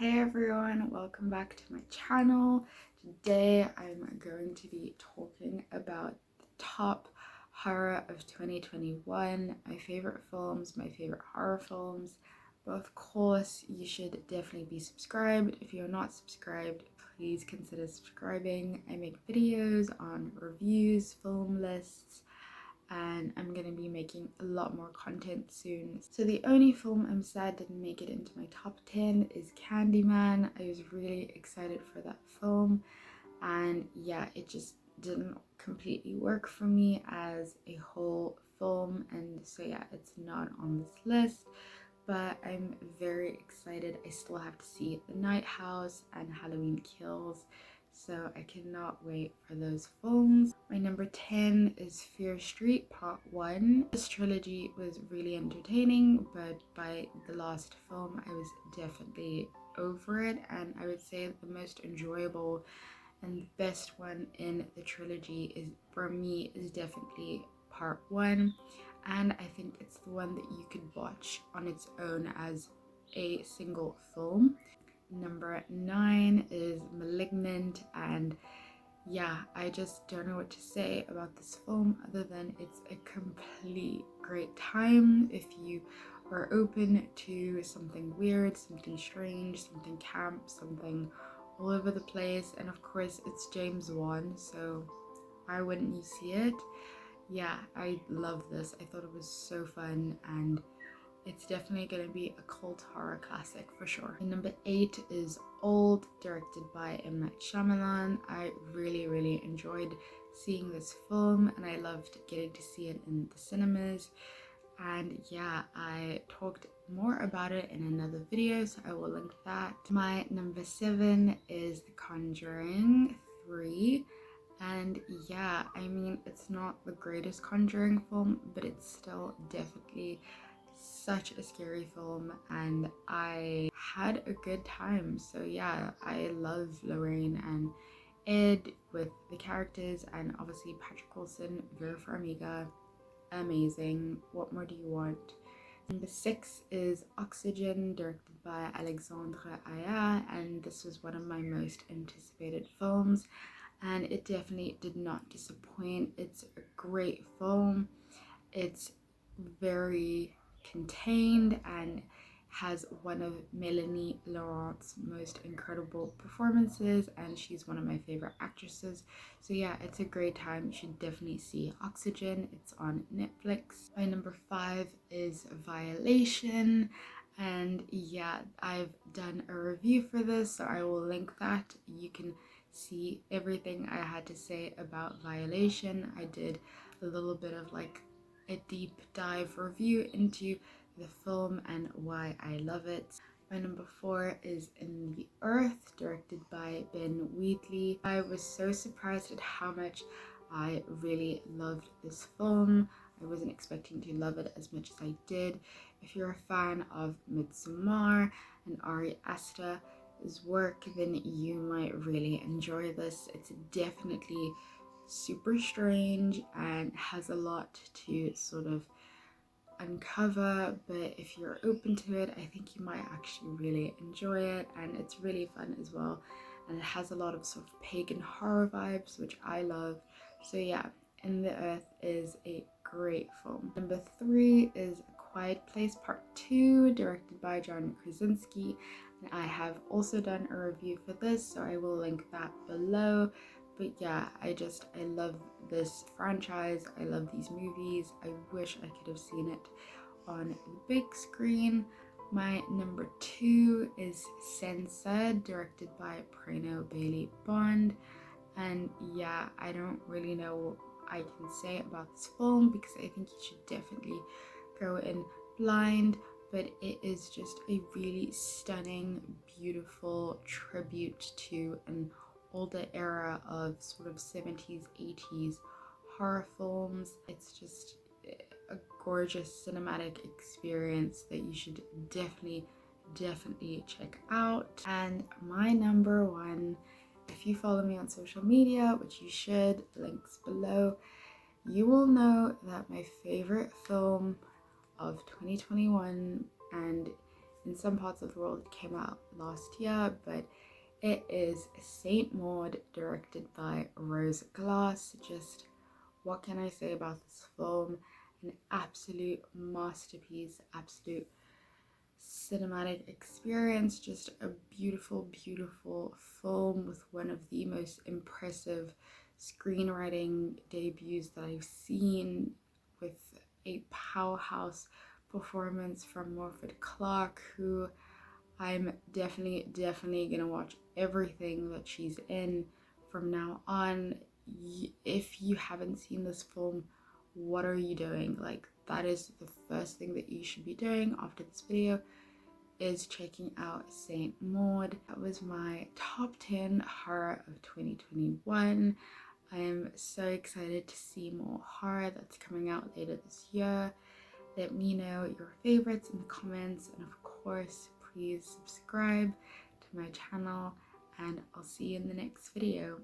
Hey everyone, welcome back to my channel. Today I'm going to be talking about the top horror of 2021, my favorite films, my favorite horror films. But of course, you should definitely be subscribed. If you're not subscribed, please consider subscribing. I make videos on reviews, film lists, and I'm gonna be making a lot more content soon. So the only film I'm sad didn't make it into my top 10 is Candyman. I was really excited for that film, and yeah, it just didn't completely work for me as a whole film, and so yeah, it's not on this list. But I'm very excited. I still have to see The Night House and Halloween Kills, so I cannot wait for those films. My number 10 is Fear Street Part 1. This trilogy was really entertaining, but by the last film I was definitely over it, and I would say the most enjoyable and the best one in the trilogy is, for me, is definitely Part 1, and I think it's the one that you could watch on its own as a single film. Number 9 is Malignant, and yeah, I just don't know what to say about this film other than it's a complete great time if you are open to something weird, something strange, something camp, something all over the place. And of course it's James Wan, so why wouldn't you see it? Yeah, I love this. I thought it was so fun, and it's definitely going to be a cult horror classic for sure. And number 8 is Old, directed by M. Night Shyamalan. I really enjoyed seeing this film, and I loved getting to see it in the cinemas. And yeah, I talked more about it in another video, so I will link that. My number 7 is The Conjuring 3. And yeah, I mean, it's not the greatest Conjuring film, but it's still definitely such a scary film, and I had a good time. So yeah, I love Lorraine and Ed with the characters, and obviously Patrick Wilson, Vera Farmiga, amazing. What more do you want? Number 6 is Oxygen, directed by Alexandre Aya, and this was one of my most anticipated films, and it definitely did not disappoint. It's a great film. It's very contained and has one of Melanie Laurent's most incredible performances, and she's one of my favorite actresses. So yeah, it's a great time. You should definitely see Oxygen. It's on Netflix. My number 5 is Violation, and yeah, I've done a review for this, so I will link that. You can see everything I had to say about Violation. I did a little bit of like a deep dive review into the film and why I love it. My number 4 is In the Earth, directed by Ben Wheatley. I was so surprised at how much I really loved this film. I wasn't expecting to love it as much as I did. If you're a fan of Midsommar and Ari Aster's work, then you might really enjoy this. It's definitely super strange and has a lot to sort of uncover, but if you're open to it, I think you might actually really enjoy it, and it's really fun as well, and it has a lot of sort of pagan horror vibes, which I love. So yeah, In the Earth is a great film. Number 3 is A Quiet Place Part 2, directed by John Krasinski, and I have also done a review for this, so I will link that below. But yeah, I love this franchise. I love these movies. I wish I could have seen it on the big screen. My number 2 is Sensa, directed by Prano Bailey Bond. And yeah, I don't really know what I can say about this film because I think you should definitely go in blind, but it is just a really stunning, beautiful tribute to an older era of sort of 70s, 80s horror films. It's just a gorgeous cinematic experience that you should definitely check out. And my number 1, if you follow me on social media, which you should, links below, you will know that my favorite film of 2021, and in some parts of the world it came out last year, but it is Saint Maud, directed by Rose Glass. Just what can I say about this film? An absolute masterpiece, absolute cinematic experience, just a beautiful, beautiful film with one of the most impressive screenwriting debuts that I've seen, with a powerhouse performance from Morfydd Clark, who I'm definitely gonna watch everything that she's in from now on. If you haven't seen this film, what are you doing? Like, that is the first thing that you should be doing after this video, is checking out Saint Maud. That was my top 10 horror of 2021. I am so excited to see more horror that's coming out later this year. Let me know your favorites in the comments, and of course please subscribe to my channel, and I'll see you in the next video.